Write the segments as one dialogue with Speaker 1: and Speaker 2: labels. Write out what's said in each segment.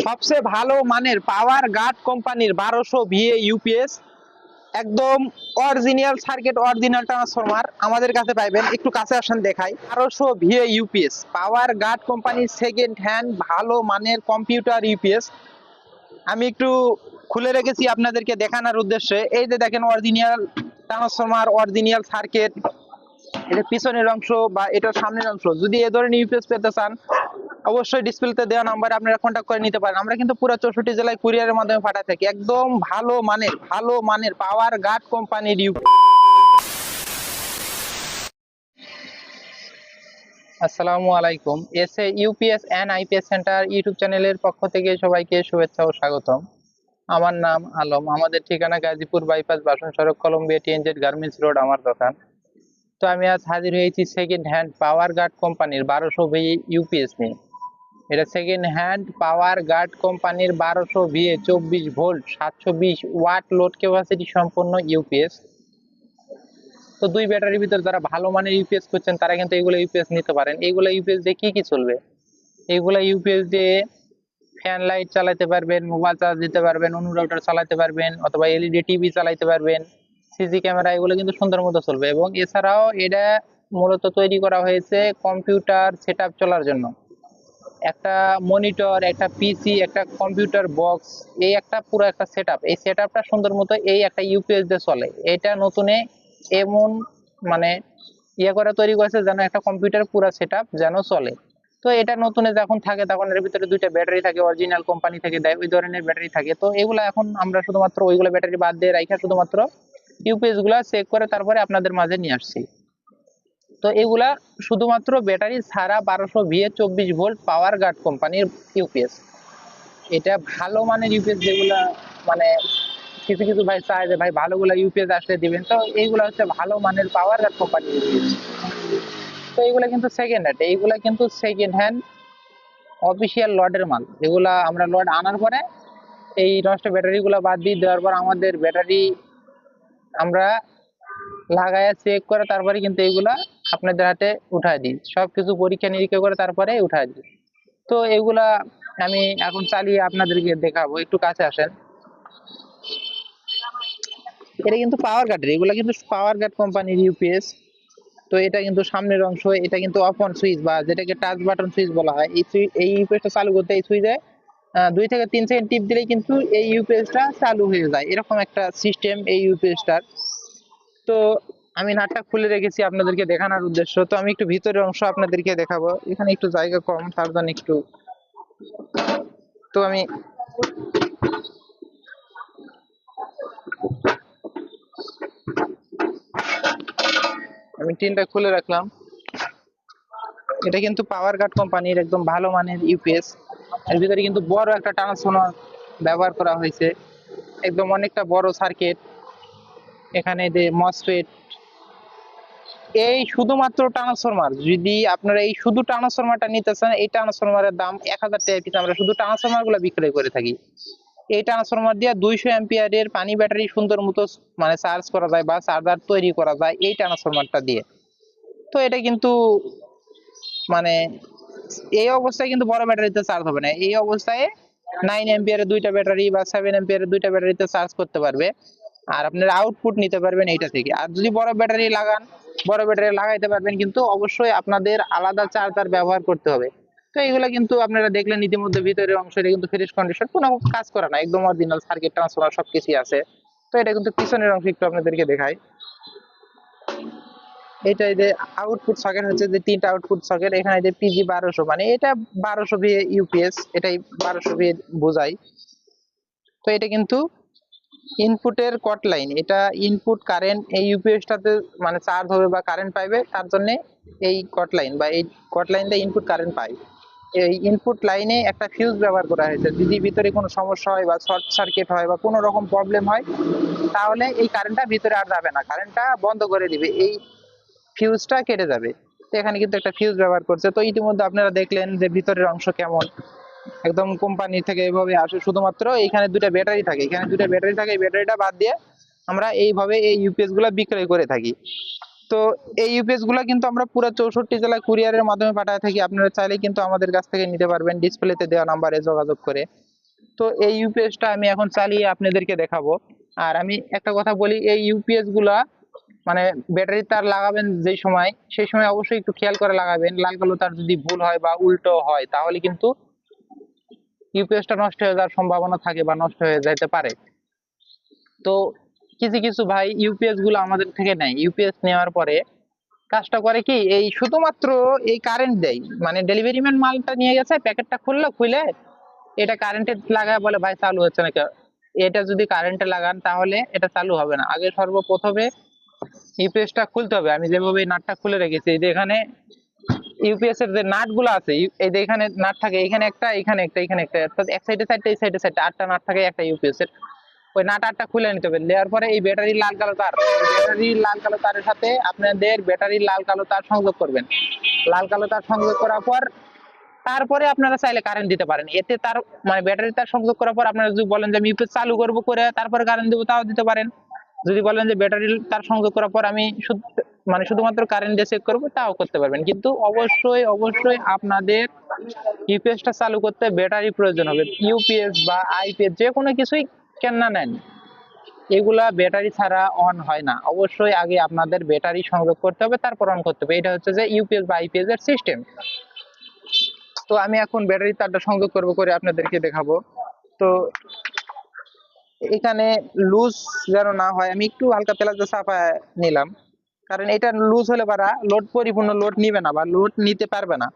Speaker 1: সবচেয়ে ভালো মানের পাওয়ার গার্ড কোম্পানির 1200 VA ইউপিএস, একদম অরিজিনাল সার্কিট, অরিজিনাল ট্রান্সফরমার আমাদের কাছে পাইবেন। একটু কাছে আসেন দেখাই। 1200 VA ইউপিএস পাওয়ার গার্ড কোম্পানির সেকেন্ড হ্যান্ড ভালো মানের কম্পিউটার ইউপিএস আমি একটু খুলে রেখেছি আপনাদেরকে দেখানোর উদ্দেশ্যে। এই যে দেখেন অরিজিনাল ট্রান্সফরমার, অরিজিনাল সার্কিট, এটা পিছনের অংশ বা এটার সামনের অংশ। যদি এ ধরনের ইউপিএস পেতে চান অবশ্যই ডিসপ্লেতে দেওয়া নাম্বারে আপনারা কন্ট্যাক্ট করে নিতে পারেন। আমরা কিন্তু পুরো 64 জেলায় কুরিয়ারের মাধ্যমে পাঠাই থাকি। একদম ভালো মানের পাওয়ার গার্ড কোম্পানির ইউপিএস। আসসালামু আলাইকুম। SA UPS and IPS centre YouTube চ্যানেলের পক্ষ থেকে সবাইকে শুভেচ্ছা ও স্বাগতম। আমার নাম আলম। আমাদের ঠিকানা গাজীপুর বাইপাস, বাসন সড়ক, কলম্বিয়া টিএনজেড গার্মেন্টস রোড আমার দোকান। তো আমি আজ হাজির হয়েছি সেকেন্ড হ্যান্ড পাওয়ার গার্ড কোম্পানির 1200 ইউপিএস নিয়ে। এটা সেকেন্ড হ্যান্ড পাওয়ার গার্ড কোম্পানির 1200 VA 24 volt 720 watt load capacity সম্পন্ন ইউপিএস। তো দুই ব্যাটারির ভিতর যারা ভালো মানের ইউপিএস করছেন তারা কিন্তু এগুলো ইউপিএস নিতে পারেন। এইগুলো ইউপিএস দিয়ে কি কি চলবে? এইগুলা ইউপিএস দিয়ে ফ্যান লাইট চালাতে পারবেন, মোবাইল চার্জ দিতে পারবেন, অনু রাউটার চালাতে পারবেন, অথবা এলইডি টিভি চালাতে পারবেন, সিসি ক্যামেরা, এগুলো কিন্তু সুন্দর মতো চলবে। এবং এছাড়াও এটা মূলত তৈরি করা হয়েছে কম্পিউটার সেটআপ চলার জন্য। একটা মনিটর, একটা পিসি, একটা কম্পিউটার বক্স, এই একটা পুরো একটা সেটআপ, এই সেটআপটা সুন্দর মতো এই একটা ইউপিএস দিয়ে চলে। এটা নতুনে এমন মানে করে তৈরি করেছে যেন একটা কম্পিউটার পুরো সেটআপ যেন চলে। তো এটা নতুনে যখন থাকে তখন এর ভিতরে দুইটা ব্যাটারি থাকে, অরিজিনাল কোম্পানি থেকে দেয় ওই ধরনের ব্যাটারি থাকে। তো এগুলা এখন আমরা শুধুমাত্র ওইগুলো ব্যাটারি বাদ দিয়ে রাখা শুধুমাত্র ইউপিএস গুলা চেক করে তারপরে আপনাদের মাঝে নিয়ে আসছি। তো এগুলা শুধুমাত্র ব্যাটারি ছাড়া 1200 VA 24 ভোল্ট পাওয়ার গার্ড কোম্পানির ইউপিএস। এটা ভালো মানের ইউপিএস, যেগুলা মানে কিছু কিছু ভাই চায় যে ভাই ভালোগুলা ইউপিএস আসলে দিবেন, তো এইগুলা হচ্ছে ভালো মানের পাওয়ার গার্ড কোম্পানির ইউপিএস। তো এইগুলা কিন্তু সেকেন্ড হ্যান্ড, এইগুলা কিন্তু সেকেন্ড হ্যান্ড অফিসিয়াল লটের মাল। এগুলা আমরা লট আনার পরে এই নষ্ট ব্যাটারি গুলা বাদ দিয়ে দেওয়ার পর আমাদের ব্যাটারি আমরা লাগায়া চেক করে তারপরে কিন্তু এইগুলা আপনাদের হাতে উঠায় দিই, সবকিছু পরীক্ষা নিরীক্ষা করে তারপরে উঠায় দিই। তো এগুলা আমি এখন চালিয়ে আপনাদেরকে দেখাবো। একটু কাছে আসেন। এটা কিন্তু পাওয়ার গার্ডের, এগুলা কিন্তু পাওয়ার গার্ড কোম্পানির ইউপিএস। তো এটা কিন্তু সামনের অংশ, এটা কিন্তু অফ অন সুইচ বা যেটাকে টাচ বাটন সুইচ বলা হয়। এই ইউপিএসটা চালু করতে এই সুইচে 2 থেকে 3 সেকেন্ড টিপ দিলেই কিন্তু এই ইউপিএসটা চালু হয়ে যায়। এরকম একটা সিস্টেম এই ইউপিএসটার। তো আমি নাটটা খুলে রেখেছি আপনাদেরকে দেখানোর উদ্দেশ্য। তো আমি একটু ভিতরের অংশ আপনাদেরকে দেখাবো। এখানে একটু জায়গা কম, তার জন্য একটু, তো আমি টিনটা খুলে রাখলাম। এটা কিন্তু পাওয়ার গার্ড কোম্পানির একদম ভালো মানের ইউপিএস। এর ভিতরে কিন্তু বড় একটা ট্রান্সফরমার ব্যবহার করা হয়েছে, একদম অনেকটা বড় সার্কিট। এখানে যে মসফেট, এই শুধুমাত্র ট্রান্সফরমার, যদি আপনারা এই শুধু ট্রান্সফরমারটা নিতে চান, এই ট্রান্সফরমারের দাম 1000 টাকা পিস। আমরা শুধু ট্রান্সফরমার গুলো বিক্রয় করে থাকি। এই ট্রান্সফরমার দিয়ে 200 অ্যাম্পিয়ারের পানি ব্যাটারি সুন্দর মতো মানে চার্জ করা যায় বা চার্জার তৈরি করা যায় এই ট্রান্সফরমারটা দিয়ে। তো এটা কিন্তু মানে এই অবস্থায় কিন্তু বড় ব্যাটারিতে চার্জ হবে না। এই অবস্থায় 9 অ্যাম্পিয়ারের দুইটা ব্যাটারি বা 7 অ্যাম্পিয়ারের দুইটা ব্যাটারিতে চার্জ করতে পারবে। আর আপনার আউটপুট নিতে পারবেন এইটা থেকে। আর যদি বড় ব্যাটারি লাগান, বড় ব্যাটারি লাগাইতে পারবেন, কিন্তু অবশ্যই আপনাদের আলাদা চার্জার ব্যবহার করতে হবে। তো এইগুলা কিন্তু আপনারা দেখলেন ইতিমধ্যে ভিতরের অংশটা কিন্তু ফ্রেশ কন্ডিশন, কোনো কাজ করে না, একদম অরিজিনাল সার্কিট, ট্রান্সফরমার সবকিছুই আছে। তো এটা কিন্তু পিছনের অংশ একটু আপনাদেরকে দেখাই। এটা এই যে আউটপুট সকেট হচ্ছে যে 3টা আউটপুট সকেট। এখানে যে পিজি 1200, মানে এটা 1200 VA ইউপিএস, এটাই 1200 VA বোঝাই। তো এটা কিন্তু ইনপুটের কট লাইন, এটা ইনপুট কারেন্ট এই ইউপিএসটাতে মানে চার্জ হবে বা কারেন্ট পাইবে, তার জন্য এই কট লাইন বা এই কট লাইন দিয়ে ইনপুট কারেন্ট পাই। এই ইনপুট লাইনে একটা ফিউজ ব্যবহার করা হয়েছে। যদি ভিতরে কোনো সমস্যা হয় বা শর্ট সার্কিট হয় বা কোনো রকম প্রবলেম হয়, তাহলে এই কারেন্টটা ভিতরে আর যাবে না, কারেন্টটা বন্ধ করে দিবে, এই ফিউজটা কেটে যাবে। তো এখানে কিন্তু একটা ফিউজ ব্যবহার করছে। তো ইতিমধ্যে আপনারা দেখলেন যে ভিতরের অংশ কেমন, একদম কোম্পানি থেকে এইভাবে আসে। শুধুমাত্র এখানে দুটা ব্যাটারি থাকে, এখানে দুটা ব্যাটারি থাকে, এই ব্যাটারিটা বাদ দিয়ে আমরা এইভাবে এই ইউপিএস গুলা বিক্রয় করে থাকি। তো এই ইউপিএস গুলা কিন্তু আমরা পুরো 64 জেলায় কুরিয়ারের মাধ্যমে পাঠায় থাকি। আপনারা চাইলে কিন্তু আমাদের কাছ থেকে নিতে পারবেন ডিসপ্লেতে দেওয়া নাম্বারে যোগাযোগ করে। তো এই ইউপিএসটা আমি এখন চালিয়ে আপনাদেরকে দেখাবো। আর আমি একটা কথা বলি, এই ইউপিএস গুলা মানে ব্যাটারি তার লাগাবেন যেই সময়, সেই সময় অবশ্যই একটু খেয়াল করে লাগাবেন। লাল কালো তার যদি ভুল হয় বা উল্টো হয় তাহলে কিন্তু ইউপিএসটা নষ্ট হয়ে যাওয়ার সম্ভাবনা থাকে বা নষ্ট হয়ে যেতে পারে। তো কিছু কিছু ভাই ইউপিএস গুলো আমাদের থেকে নেয়, ইউপিএস নেওয়ার পরে কাজটা করে কি, এই শুধুমাত্র এই কারেন্ট দেয়, মানে ডেলিভারি ম্যান মালটা নিয়ে গেছে, প্যাকেটটা খুলে এটা কারেন্টে লাগায় বলে ভাই চালু হচ্ছে না কেন। এটা যদি কারেন্টে লাগান তাহলে এটা চালু হবে না। আগে সর্বপ্রথমে ইউপিএসটা খুলতে হবে। আমি যেভাবে নাটটা খুলে রেখেছি, এই যে এখানে ইউপিএস এর যে নাট গুলো আছে, এই যে এখানে নাট থাকে, এখানে একটা, এখানে একটা, এখানে একটা, অর্থাৎ এক সাইডে চারটা, এই সাইডে চারটা, আটটা নাট থাকে একটা ইউপিএস এর। ওই নাট আটটা খুলে নিতে হবে। নেওয়ার পরে এই ব্যাটারির লাল কালো তার, ব্যাটারির লাল কালো তারের সাথে আপনাদের ব্যাটারির লাল কালো তার সংযোগ করবেন। লাল কালো তার সংযোগ করার পর তারপরে আপনারা চাইলে কারেন্ট দিতে পারেন। এতে তার মানে ব্যাটারি তার সংযোগ করার পর আপনারা যদি বলেন যে আমি ইউপিএস চালু করবো করে তারপরে কারেন্ট দেবো, তাও দিতে পারেন। যদি বলেন যে ব্যাটারি তার সংযোগ করার পর আমি মানে শুধুমাত্র কারেন্ট দিয়ে চেক করবো, তাও করতে পারবেন। কিন্তু অবশ্যই অবশ্যই আপনাদের ইউপিএসটা চালু করতে ব্যাটারি প্রয়োজন হবে। ইউপিএস বা আইপিএস যে কোনো কিছুই কেন না নেন, এগুলা ব্যাটারি ছাড়া অন হয় না। অবশ্যই আগে আপনাদের ব্যাটারি সংযোগ করতে হবে, তারপর অন করতে হবে। এটা হচ্ছে যে ইউপিএস বা আইপিএস এর সিস্টেম। তো আমি এখন ব্যাটারি তারটা সংযোগ করব করে আপনাদেরকে দেখাবো। তো এখানে লুজ যেন না হয়, আমি একটু হালকা পেলাচ দিয়ে চাপায় নিলাম, কারণ এটা লুজ হলে পারা লোড পরিপূর্ণ লোড নিবে না বা লোড নিতে পারবে না।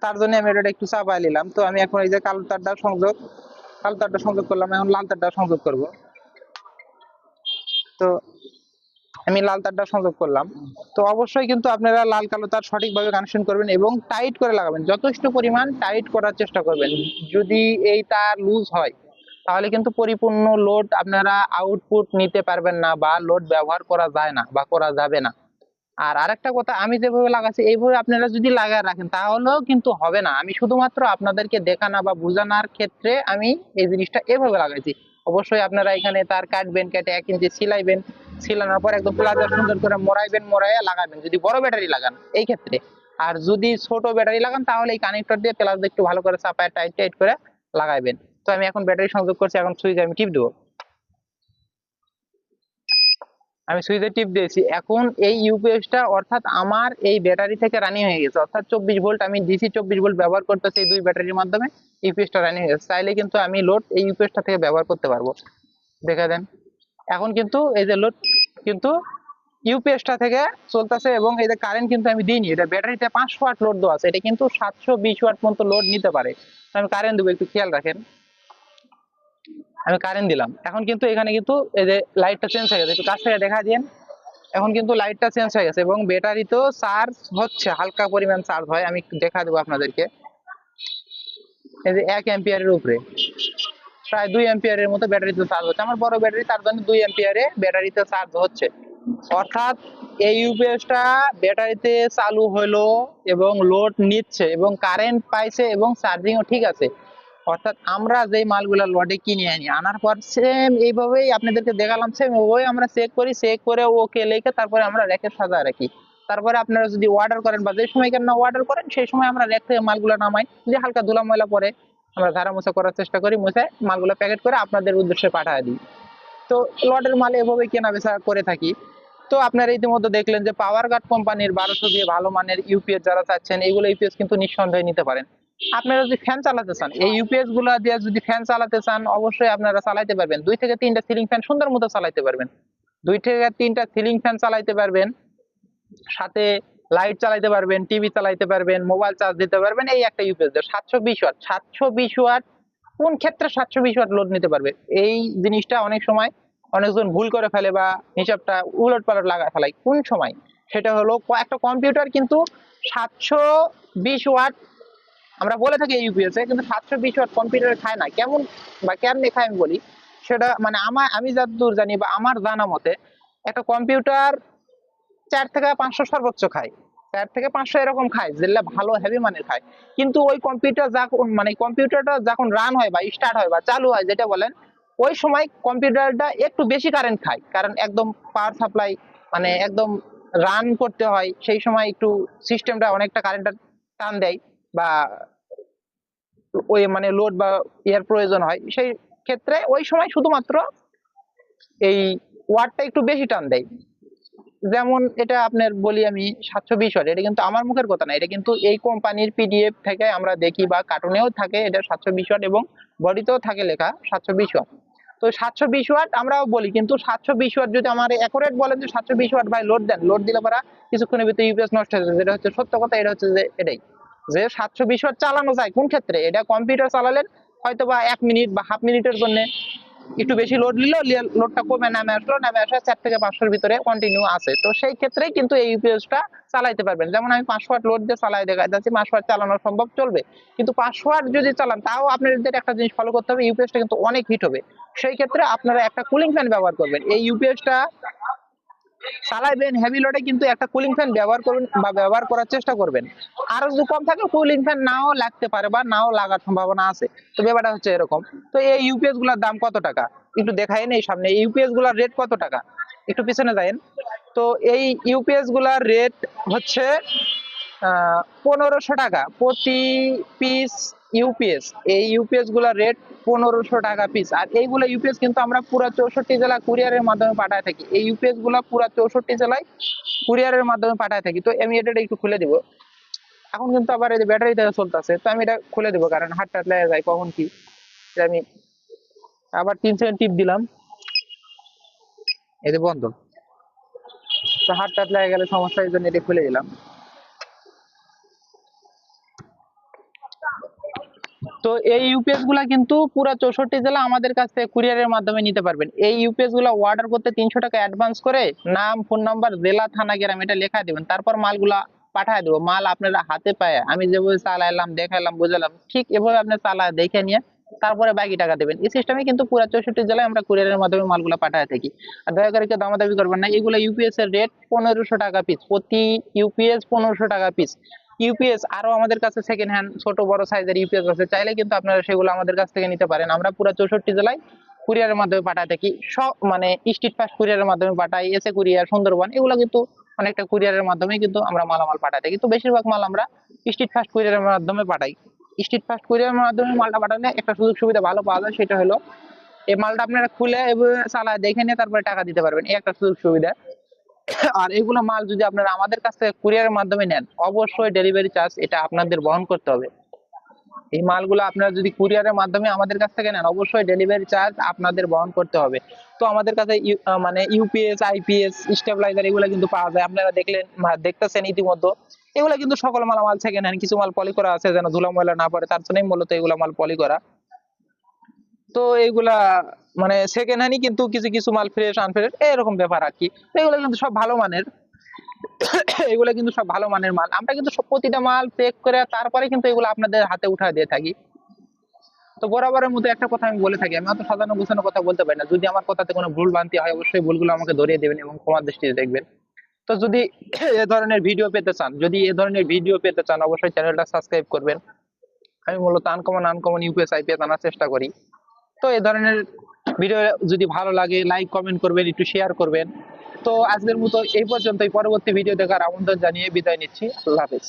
Speaker 1: তার জন্য আমি এটা একটু চাপায় নিলাম। তো আমি এখন এই যে কালো তারটা সংযোগ করলাম, এখন লাল তারটা সংযোগ করব। তো আমি লাল তারটা সংযোগ করলাম। তো অবশ্যই কিন্তু আপনারা লাল কালো তার সঠিকভাবে কানেকশন করবেন এবং টাইট করে লাগাবেন, যথেষ্ট পরিমাণ টাইট করার চেষ্টা করবেন। যদি এই তার লুজ হয় তাহলে কিন্তু পরিপূর্ণ লোড আপনারা আউটপুট নিতে পারবেন না বা লোড ব্যবহার করা যায় না বা করা যাবে না। আর আরেকটা কথা, আমি যেভাবে লাগাচ্ছি এইভাবে আপনারা যদি লাগায় রাখেন তাহলেও কিন্তু হবে না। আমি শুধুমাত্র আপনাদেরকে দেখানো বা বোঝানোর ক্ষেত্রে আমি এই জিনিসটা এভাবে লাগাইছি। অবশ্যই আপনারা এখানে তার কাটবেন, কেটে 1 ইঞ্চি সিলাইবেন, সিলানোর পর একদম প্লাজার সুন্দর করে মোড়াইবেন, মোড়াইয়া লাগাবেন যদি বড় ব্যাটারি লাগান এই ক্ষেত্রে। আর যদি ছোট ব্যাটারি লাগান তাহলে এই কানেক্টর দিয়ে প্লাস একটু ভালো করে চাপায় টাইট টাইট করে লাগাইবেন। তো আমি এখন ব্যাটারি সংযোগ করছি, এখন সুইচ আমি টিপ দেবো। আমি সুইচে টিপ দিয়েছি। এখন এই ইউপিএসটা অর্থাৎ আমার এই ব্যাটারি থেকে রানিং হয়ে গেছে, অর্থাৎ 24 ভোল্ট, আমি ডিসি 24 ভোল্ট ব্যবহার করতেছি এই দুই ব্যাটারির মাধ্যমে। ইউপিএসটা রানিং হয়ে গেছে, চাইলে কিন্তু আমি লোড এই ইউপিএসটা থেকে ব্যবহার করতে পারবো। দেখে দেন, এখন কিন্তু এই যে লোড কিন্তু ইউপিএসটা থেকে চলতেছে এবং এই যে কারেন্ট কিন্তু আমি দিইনি, এটা ব্যাটারিতে 500 ওয়াট লোড দেওয়া আছে, এটা কিন্তু 720 ওয়াট পর্যন্ত লোড নিতে পারে। আমি কারেন্ট দেবো, একটু খেয়াল রাখেন। আমি কারেন্ট দিলাম, এখন কিন্তু এখানে কিন্তু এই যে লাইটটা চেঞ্জ হয়ে গেছে, একটু কাছ থেকে দেখা দিন। এখন কিন্তু লাইটটা চেঞ্জ হয়ে গেছে এবং ব্যাটারিতেও চার্জ হচ্ছে, হালকা পরিমাণ চার্জ হয়। আমি একটু দেখা দেবো আপনাদেরকে। এই যে 1 অ্যাম্পিয়ারের উপরে প্রায় 2 অ্যাম্পিয়ারের মতো ব্যাটারিতে চার্জ হচ্ছে। আমার বড় ব্যাটারি, তার জন্য 2 অ্যাম্পিয়ারে ব্যাটারিতে চার্জ হচ্ছে। অর্থাৎ এই ইউপিএসটা ব্যাটারিতে চালু হলো এবং লোড নিচ্ছে এবং কারেন্ট পাইছে এবং চার্জিংও ঠিক আছে। অর্থাৎ আমরা যেই মালগুলা লটে কিনে আনি, আনার পর সেম এইভাবেই আপনাদেরকে দেখালাম, সেম ওইভাবেই আমরা চেক করি, চেক করে ওকে লিখে তারপরে আমরা র্যাকে সাজায় রাখি। তারপরে আপনারা যদি অর্ডার করেন বা যে সময় কেন অর্ডার করেন সেই সময় আমরা র্যাক থেকে মালগুলো নামাই, যে হালকা ধুলা ময়লা পরে আমরা ধারা মোছা করার চেষ্টা করি, মুছে মালগুলো প্যাকেট করে আপনাদের উদ্দেশ্যে পাঠিয়ে দিই। তো লটের মাল এভাবে কেনা বেচা করে থাকি। তো আপনারা ইতিমধ্যে দেখলেন যে পাওয়ার গার্ড কোম্পানির 1200 দিয়ে ভালো মানের ইউপিএস যারা চাচ্ছেন, এইগুলো ইউপিএস কিন্তু নিঃসন্দেহে নিতে পারেন। আপনারা যদি ফ্যান চালাতে চান, এই ইউপিএস গুলা দিয়ে যদি ফ্যান চালাতে চান অবশ্যই আপনারা চালাতে পারবেন। 2 থেকে 3টা সিলিং ফ্যান সুন্দর মতো চালাতে পারবেন, 2 থেকে 3টা সিলিং ফ্যান চালাতে পারবেন, সাথে লাইট চালাতে পারবেন, টিভি চালাতে পারবেন, মোবাইল চার্জ দিতে পারবেন। এই একটা ইউপিএস দিয়ে 720 ওয়াট, 720 ওয়াট কোন ক্ষেত্রে 720 ওয়াট লোড নিতে পারবে, এই জিনিসটা অনেক সময় অনেকজন ভুল করে ফেলে বা হিসাবটা উলট পালট লাগা ফেলায় কোন সময়। সেটা হলো একটা কম্পিউটার কিন্তু 720 ওয়াট আমরা বলে থাকি ইউপিএস এ, কিন্তু 720 ওয়াট কম্পিউটারে খায় না। কেমন বা কেমনে খায় আমি বলি। সেটা মানে আমি যতদূর জানি বা আমার জানা মতে একটা কম্পিউটার 4 থেকে 500 সর্বোচ্চ খায়, 4 থেকে 500 এরকম খায়, যেগুলা ভালো হেভি মানের খায়। কিন্তু ওই কম্পিউটার যখন মানে কম্পিউটারটা যখন রান হয় বা স্টার্ট হয় বা চালু হয় যেটা বলেন, ওই সময় কম্পিউটারটা একটু বেশি কারেন্ট খায়, কারণ একদম পাওয়ার সাপ্লাই মানে একদম রান করতে হয়, সেই সময় একটু সিস্টেমটা অনেকটা কারেন্টটা টান দেয় বা ওই মানে লোড বা এর প্রয়োজন হয়, সেই ক্ষেত্রে ওই সময় শুধুমাত্র এই ওয়াটটা একটু বেশি টান দেয়। যেমন এটা আপনার বলি আমি 720 ওয়াট, এটা কিন্তু আমার মুখের কথা না, এটা কিন্তু এই কোম্পানির পিডিএফ থেকে আমরা দেখি বা কার্টুনেও থাকে এটা 720 ওয়াট এবং বডিতেও থাকে লেখা 720 ওয়াট। তো 720 ওয়াট আমরাও বলি, কিন্তু 720 ওয়াট যদি আমার অ্যাকুরেট বলেন যে 720 ওয়াট ভাই লোড দেন, লোড দিলে পরা কিছুক্ষণের ভিতরে ইউপিএস নষ্ট হয়ে যাবে, যেটা হচ্ছে সত্য কথা। এটা হচ্ছে যে এটাই যে 720 ওয়াট চালানো যায় কোন ক্ষেত্রে, এটা কম্পিউটার চালালেন হয়তো বা 1 মিনিট বা হাফ মিনিটের জন্য একটু বেশি লোড নিল, লোডটা কমে নামে আসলো, নামে আসা 4 থেকে 500 ভিতরে কন্টিনিউ আছে, তো সেই ক্ষেত্রেই কিন্তু এই ইউপিএসটা চালাইতে পারবেন। যেমন আমি 500 ওয়াট লোড দিয়ে চালাই দেখা যাচ্ছে 500 ওয়াট চালানো সম্ভব, চলবে। কিন্তু 500 ওয়াট যদি চালান তাও আপনাদের একটা জিনিস ফলো করতে হবে, ইউপিএসটা কিন্তু অনেক হিট হবে। সেই ক্ষেত্রে আপনারা একটা কুলিং ফ্যান ব্যবহার করবেন। এই ইউপিএসটা চালাইবেন হেভি লোডে, কিন্তু একটা কুলিং ফ্যান ব্যবহার করবেন বা ব্যবহার করার চেষ্টা করবেন। আরো যদি কম থাকে কুলিং ফ্যান নাও লাগতে পারে বা নাও লাগার সম্ভাবনা আছে। তো ব্যাপারটা হচ্ছে এরকম। তো এই ইউপিএস গুলার দাম কত টাকা একটু দেখাইন, এই সামনে ইউপিএস গুলার রেট কত টাকা একটু পিছনে যায়েন। তো এই ইউপিএস গুলার রেট হচ্ছে 1500 টাকা প্রতি পিস ইউপিএস। এই ইউপিএস গুলার রেট 1500 টাকা পিস। আর এইগুলো ইউপিএস কিন্তু আমরা পুরো 64 জেলা কুরিয়ারের মাধ্যমে পাঠায় থাকি। এই ইউপিএস গুলা পুরো 64 জেলায় কুরিয়ারের মাধ্যমে পাঠায় থাকি। তো আমি এটা একটু খুলে দিব। এখন কিন্তু আবার এই ব্যাটারি থেকে চলতেছে, তো আমি এটা খুলে দিব কারণ হাতটা লেগে যায় কখন কি। আমি আবার 3 সেকেন্ড টিপ দিলাম, এই যে বন্ধ। তো হাতটা লেগে গেলে সমস্যা, এই জন্য এটা খুলে দিলাম। তো এই ইউপিএস গুলা কিন্তু পুরো 64 জেলা আমাদের কাছ থেকে কুরিয়ারের মাধ্যমে নিতে পারবেন। এই ইউপিএস গুলা অর্ডার করতে 300 টাকা অ্যাডভান্স করে নাম, ফোন নাম্বার, জেলা, থানা, গ্রাম এটা লেখা দিবেন, তারপর মালগুলা পাঠায় দেবো। মাল আপনারা হাতে পায় আমি যেভাবে চালাইলাম, দেখাইলাম, বুঝালাম, ঠিক এভাবে আপনি চালা দেখে নিয়ে তারপরে বাকি টাকা দেবেন। এই সিস্টেমে কিন্তু পুরো 64 জেলায় আমরা কুরিয়ারের মাধ্যমে মালগুলা পাঠায় থাকি। আর দয়া করে কেউ দামাদামি করবেন না, এগুলো ইউপিএস এর রেট 1500 টাকা পিস, প্রতি ইউপিএস 1500 টাকা পিস। ইউপিএস আরো আমাদের কাছে সেকেন্ড হ্যান্ড ছোট বড় সাইজের ইউপিএস আছে, চাইলে কিন্তু আপনারা সেগুলো আমাদের কাছ থেকে নিতে পারেন। আমরা পুরো 64 জেলায় কুরিয়ারের মাধ্যমে পাঠাই থাকি, সব মানে স্ট্রিট ফাস্ট কুরিয়ারের মাধ্যমে পাঠাই, এসে কুরিয়ার, সুন্দরবন, এগুলো কিন্তু অনেকটা কুরিয়ারের মাধ্যমে কিন্তু আমরা মালামাল পাঠাই থাকি। কিন্তু বেশিরভাগ মাল আমরা স্ট্রিট ফাস্ট কুরিয়ারের মাধ্যমে পাঠাই। স্ট্রিট ফাস্ট কুরিয়ারের মাধ্যমে মালটা পাঠালে একটা সুযোগ সুবিধা ভালো পাওয়া যায়, সেটা হলো এই মালটা আপনারা খুলে চালায় দেখে নিয়ে তারপরে টাকা দিতে পারবেন, এই একটা সুযোগ সুবিধা। আর এগুলো মাল যদি আপনারা আমাদের কাছ থেকে কুরিয়ারের মাধ্যমে নেন, অবশ্যই ডেলিভারি চার্জ এটা আপনাদের বহন করতে হবে। এই মালগুলো আপনারা যদি কুরিয়ারের মাধ্যমে আমাদের কাছ থেকে নেন, অবশ্যই ডেলিভারি চার্জ আপনাদের বহন করতে হবে। তো আমাদের কাছে মানে ইউপিএস, আইপিএস, স্টেবিলাইজার এগুলো কিন্তু পাওয়া যায়, আপনারা দেখতেছেন ইতিমধ্যে। এগুলো কিন্তু সকল মালামাল সেকেন্ড হ্যান্ড, কিছু মাল পলি করা আছে যেন ধুলা ময়লা না পড়ে, তার জন্যই মূলত এগুলো মাল পলি করা। তো এইগুলা মানে সেকেন্ড হ্যান্ডই, কিন্তু কিছু কিছু মাল ফ্রেশ আনফ্রেশ এরকম ব্যাপার আর কি। তো এগুলো কিন্তু সব ভালো মানের, এগুলো কিন্তু সব ভালো মানের মাল। আমরা কিন্তু সব প্রতিটা মাল চেক করে তারপরে কিন্তু এগুলো আপনাদের হাতে উঠা দিয়ে থাকি। তো বরাবরের মতো একটা কথা আমি বলে থাকি, আমি অত সাজানো গোছানো কথা বলতে পারি না। যদি আমার কথাতে কোনো ভুল ভ্রান্তি হয় অবশ্যই ভুলগুলো আমাকে ধরিয়ে দেবেন এবং ক্ষমার দৃষ্টিতে দেখবেন। তো যদি এ ধরনের ভিডিও পেতে চান, অবশ্যই চ্যানেলটা সাবস্ক্রাইব করবেন। আমি মূলত আনকমন আনকমন ইউপিএস আইপিএস আনার চেষ্টা করি। তো এই ধরনের ভিডিও যদি ভালো লাগে লাইক কমেন্ট করবেন, একটু শেয়ার করবেন। তো আজকের মতো এই পর্যন্তই, পরবর্তী ভিডিও দেখার আমন্ত্রণ জানিয়ে বিদায় নিচ্ছি। আল্লাহ হাফেজ।